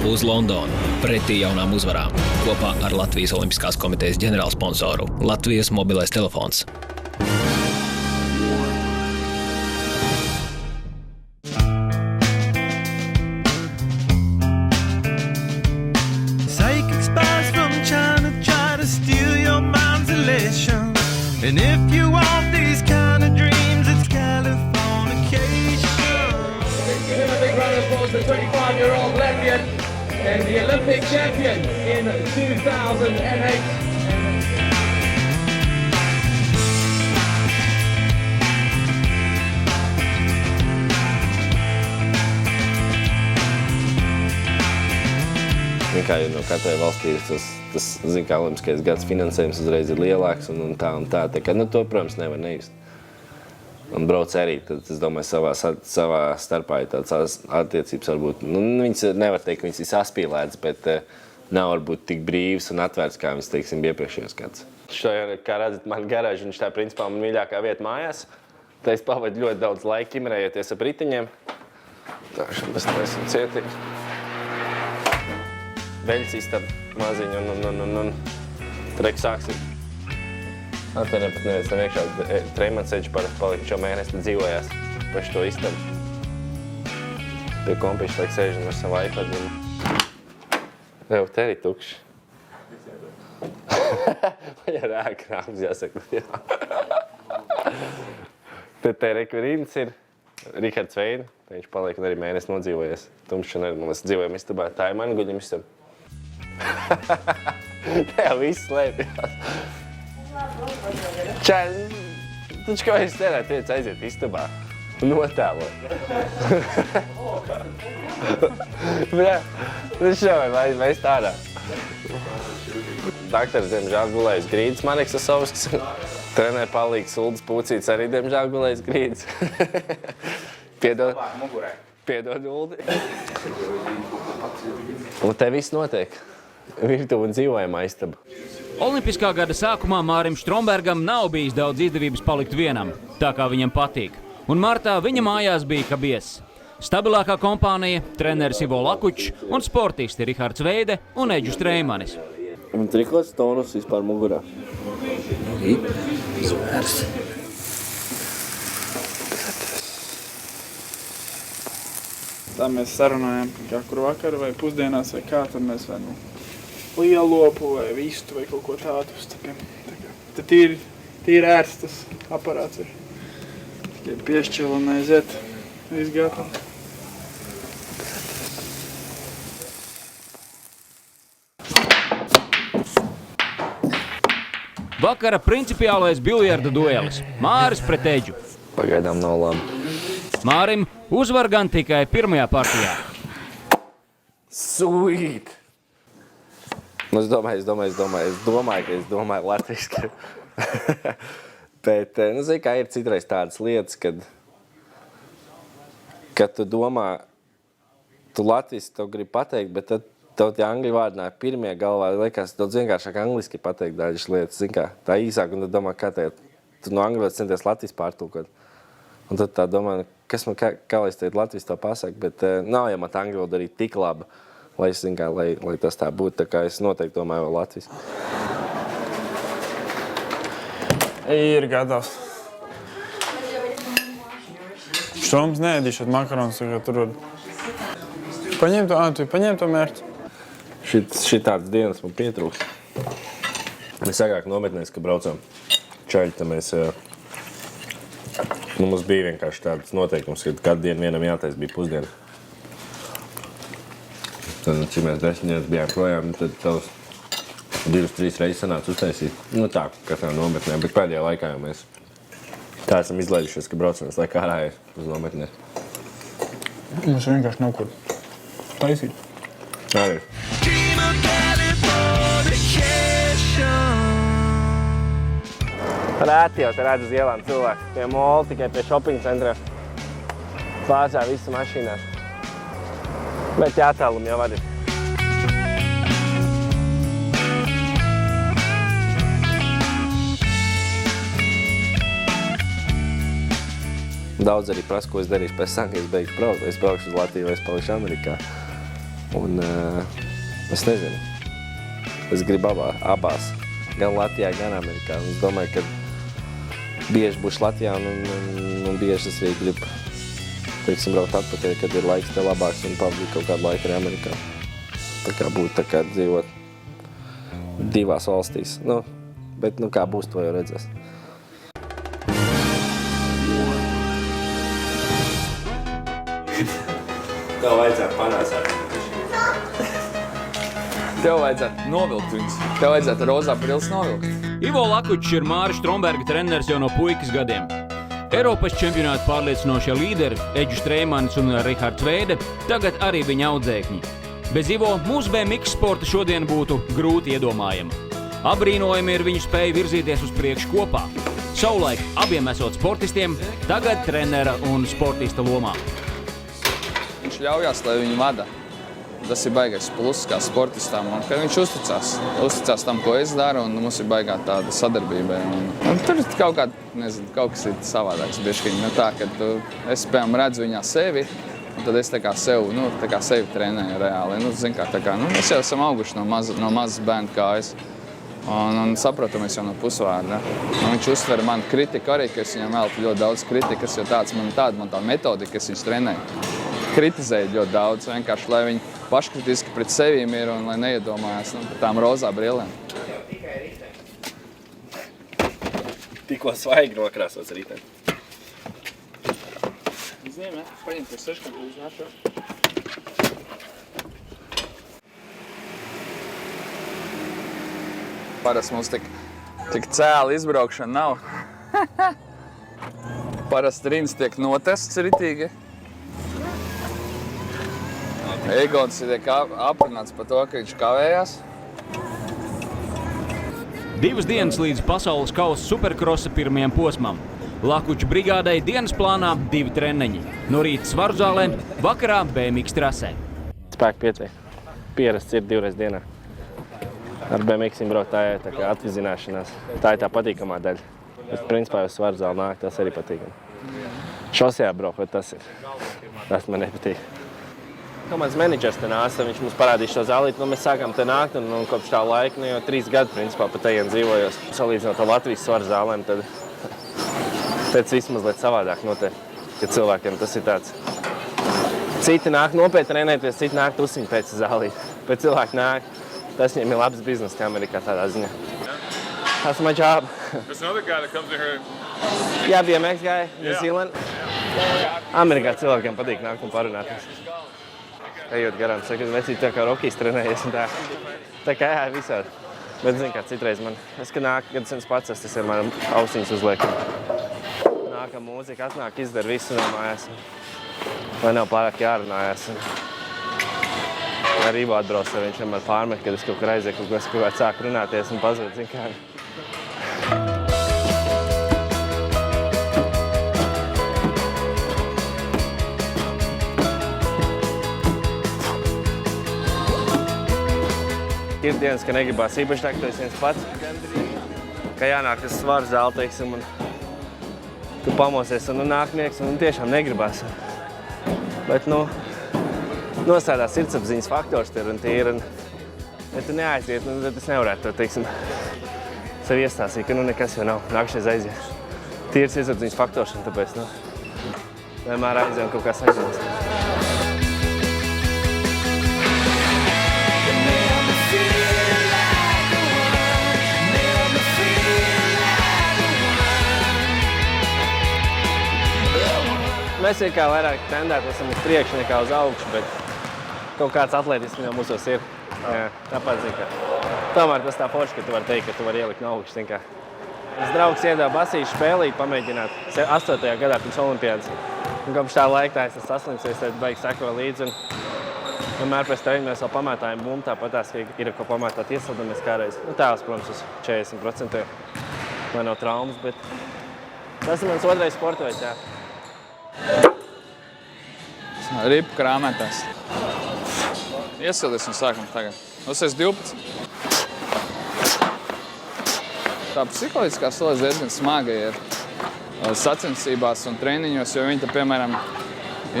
Uz Londonu, pretī jaunām uzvarām, kopā ar Latvijas Olimpiskās komitejas ģenerālsponsoru Latvijas mobilais telefons. Psychic spies from China try to steal your mind's elation. And if you want these kind of dreams, it's Californication. Give him a big round of applause, the 25-year-old Latvian and the Olympic champion in 2008. Kā jau no katrai valstī ir tas zin, kā olimpiskais gads finansējums uzreiz ir lielāks un tā. Tā kā, to, protams, nevar nejust. Un brauc arī, tad es domāju, savā starpā ir tādas attiecības varbūt, viņas nevar teikt, ka viņas ir saspīlētas, bet nav varbūt tik brīvas un atvērts, kā viņas, teiksim, iepriekšējos gads. Šodien, kā redzat, man garāža, viņš tā principā man mīļākā vieta mājās. Tā es pavadu ļoti daudz laika ķimerējoties ap ritiņiem. Tā, mēs neesam cietīgi. Veļas istaba maziņu un trek sāksim. Te pat neviens tam iekšā. Trejmansēģi palika šo mēnesi, tad dzīvojās paši to istabu. Pie kompiši laik sēžam ar savu iPad. Rev, te arī tukši. Man ir ēkrāms, jāsaka. Te rekvirīns ir Rihards Veina. Viņš paliek un arī mēnesi nodzīvojies. Tumšs un arī, man liekas, dzīvojam istabā. Tā ir mani guļam istaba. Te jau viss slēpjās. Čai, taču kā es cerētu, tiec aiziet istabā un notēlot. Tas šovai mēs tādā. Daktars, diemžēl, gulējis grīdas, Mareks Asovskis. Treneri palīgs Uldis Pucīts arī, diemžēl, gulējis grīdas. Piedod, Uldi. Un te viss notiek. Virtuve un dzīvojamā istaba. Olimpiskā gada sākumā Mārim Strombergam nav bijis daudz izdevības palikt vienam, tā kā viņam patīk. Un martā viņa mājās bija kā viesis. Stabilākā kompānija, treneris Ivo Lakučs un sportisti Rihards Veide un Eģus Treimanis. Un trikots tonus vispār mugurā. Zvērs. Tā mēs sarunājām, kā kur vakar vai pusdienās vai kā, tad mēs vai lielopu vai vistu vai kaut ko tādu uzcepjam. Tad tīri ērts tas aparāts ir. Tikai piešķil un aiziet. Viss gatavi. Vakara principiālais biljarda duelis. Māris pret Eģu. Pagaidām nav labi. Mārim uzvar gan tikai pirmajā partijā. Sweet! Es domāju latviski. Bet, zini, kā ir citreiz tādas lietas, kad tu domā, tu latviski tev gribi pateikt, bet tad tev tie angļu vārdi nāk pirmie galvā, liekas, daudz vienkāršāk angliski pateikt dažas lietas, zini kā, tā īsāk, un tad domā, kā tagad, tu no angļu vārds centies latviski pārtulkot. Un tad tā domā, kā lai es teikt latviski to pasaku, bet nav jau man angļu valoda arī tik laba. Lai es zinu, lai tas tā būtu, tā kā es noteikti domāju vēl Latvijas. Ir gatavs. Štoms neēdīšot makaronus, kā tur var. Paņem to mērķi. Šitādas dienas man pietrūks. Mēs agrāk nometnēs, kad braucām čaļi, tad mēs... mums bija vienkārši tāds noteikums, ka katru dienu vienam jātais bija pusdiena. Tad, cik mēs 10 dienas bijām projām, tad tavs 2-3 reizes sanāca uztaisīt. Tā, katrā nometnē, bet pēdējā laikā jau mēs tā esam izlaidušies, ka braucam visu laiku ārā uz nometnēs. Mums vienkārši nav kur taisīt. Arī. Rēti jau te redz uz ielām cilvēku. Pie mola, tikai pie shopping centrā. Bāzā visi mašīnās. Bet jātālumi jau arī. Daudz arī prasa, ko es darīšu pēc tam, ka es beigšu braukt. Es braukšu uz Latviju vai es palikšu Amerikā. Un es nezinu. Es gribu abās. Gan Latvijā, gan Amerikā. Un es domāju, ka bieži būšu Latvijā un bieži es arī gribu, teiksim, braukt atpakaļ, kad ir laiks te labāks un pavadīt kaut kādu laiku arī Amerikā. Tā kā būtu tā kā dzīvot divās valstīs. Nu, bet kā būs, to jau redzēs. Tev vajadzētu panāsāt. Tev vajadzētu novilkt viņus. Tev vajadzētu rozā brilles novilkt. Ivo Lakučs ir Māra Stromberga treneris jau no puikas gadiem. Eiropas čempionāta pārliecinošie līderi Edžs Streimans un Rihards Veide tagad arī viņa audzēkņi. Bez Ivo mūsu BMX sporta šodien būtu grūti iedomājama. Abrīnojami ir viņu spēja virzīties uz priekšu kopā. Savulaik abiem esot sportistiem, tagad trenera un sportista lomā. Viņš ļaujās, lai viņu vada. Tas ir baigais pluss kā sportistam, un kad viņš uzticās tam, ko es daru, un mums ir baigā tāda sadarbība. Un tur ir kaut kas ir savādāks bišķiņ. Tā, kad es, piemēram, redzu viņā sevi, un tad es sevi trenēju reāli. Mēs jau esam auguši no mazas bērna kājas. Un saprotamies jau no pusvārda. Viņš uztver man kritiku arī, ka es viņam veltu ļoti daudz kritikas, jo tāda man metodika, kas viņš trenēja. Kritizēja ļoti daudz, vienkārši, lai viņi paškritiski pret sevīm ir un lai neiedomājās par tām rozā brillēm. Tikko svaigi nokrāsots rītēm. Zīmē, paņem to 6 uznāšu. Parasti mums tik cēla izbraukšana nav. Parasti rins tiek notests ritīgi. Egons tiek aprunāts par to, ka viņš kavējās. 2 dienas līdz pasaules kausa superkrosa pirmajam posmam. Lakuča brigādei dienas plānā 2 treniņi. No rīta svaru zālē, vakarā BMX trasē. Spēku pietiek. Pierasts ir 2 reizes dienā. Ar BMX-im braukt tā ir tā kā atvizināšanās. Tā ir tā patīkamā daļa. Bet principā uz svaru zāli nāk, tas arī patīkami. Šosejā braukt, bet tas man nepatīk. Komandas menedžers te nāca, viņš mums parādīja šo zālīti. Mēs sākām te nākt un kopš tā laika, jau 3 gadu principā pa tejien dzīvojos. Salīdzinot ar Latvijas svaru zālēm, tad pēc viss mazliet savādāk notiek, kad cilvēkiem tas ir tāds. Citi nāk nopietni trenēties, citi nāk tusiņi pēc zālīti. Bet cilvēki nāk, tas viņiem ir labs biznes Amerikā tādā ziņā. That's my job. There's another guy that comes in here. Jā, BMX guy, New Zealand. Amerikā cilvēkiem patīk nākt un parunāties. Ejot garām, saka, vecīt tā kā Rokijs trenējies un tā. Tā kā jā, visādi. Bet zinu, kā citreiz man, kad nāk, kad es pats es vienmēr ausiņas uzlieku. Nākam mūzika, atnāk, izdara visu no mājās. Lai nav pārāk jārunājās. Ar Ivo atbrauc, viņš vienmēr pārmet, kad es kaut kur aizieku, kaut kā sāk runāties un pazūd, zinu kā. Ir dienas, ka negribās īpaši tā, ka tu esi viens pats. Ka jānāk uz svaru zāli, teiksim, un tu pamosies un nāk miegs, un tiešām negribās. Bet, nosēdās sirdsapziņas faktors ir un tīri, ja tu neaiziet, tad es nevarētu to, teiksim, sev iestāstīt, ka nekas jau nav, nākšais aiziet. Tīri sirdsapziņas faktors, un tāpēc, vienmēr aiziem kaut kā saņemas. Mēs kā vairāk tendētu esam uz priekšu nekā uz augšu, bet kaut kāds atletisms jau mūsos ir. Jā, tāpēc, tomēr tas tā forši, ka tu vari teikt, ka tu vari ielikt no augšas. Es draugs iedāvu basīšu spēlīt, pamēģināt 8. gadā pirms olimpiādas. Un kopš tā laika es esmu saslimsies, tad baigi seko līdzi. Un vienmēr pēc treniņa mēs vēl pamētājam bumbu, tāpatās, ka ir ko pamētāt, iesildamies kādreiz. Tēvs, protams, uz 40%, lai nav traumas, bet tas ir mans otrais sportveids, jā. Ripu krāmētājs. Iesildies un sākam tagad. Es 12. Tā psiholoģiskā slodze diezgan smaga ir sacensībās un treniņos, jo viņi, piemēram,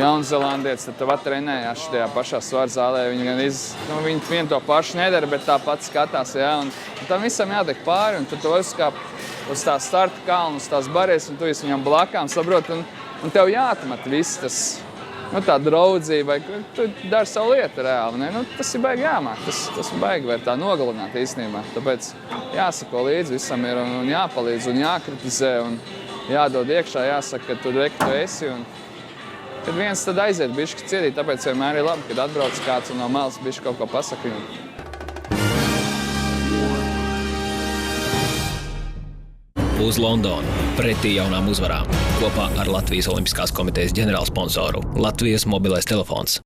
jaunzelandietis, tad tev trenējās šajā pašā svaru zālē. Viņi gan viņi vien to pašu nedara, bet tāpat skatās, jā. Un tam visam jātiek pāri, un tad tu uzkāp uz tā starta kalnu, uz tās barjeras, un tu esi viņam blakām, saprot, un tev jāatmet viss tas, tā draudzība, vai tu dari savu lietu reāli, ne? Tas ir baigi jāmāk, tas ir baigi var tā nogalināt īstenībā. Tāpēc jāsako līdzi visam ir un jāpalīdz un jākritizē un jādod iekšā, jāsaka, ka tu esi un kad viens tad aiziet bišķi cietīt, tāpēc vienmēr ir labi, kad atbrauc kāds un no malas bišķi kaut ko pasaka viņam. Uz Londonu, pretī jaunām uzvarām, kopā ar Latvijas Olimpiskās komitejas ģenerālsponsoru Latvijas mobilais telefons.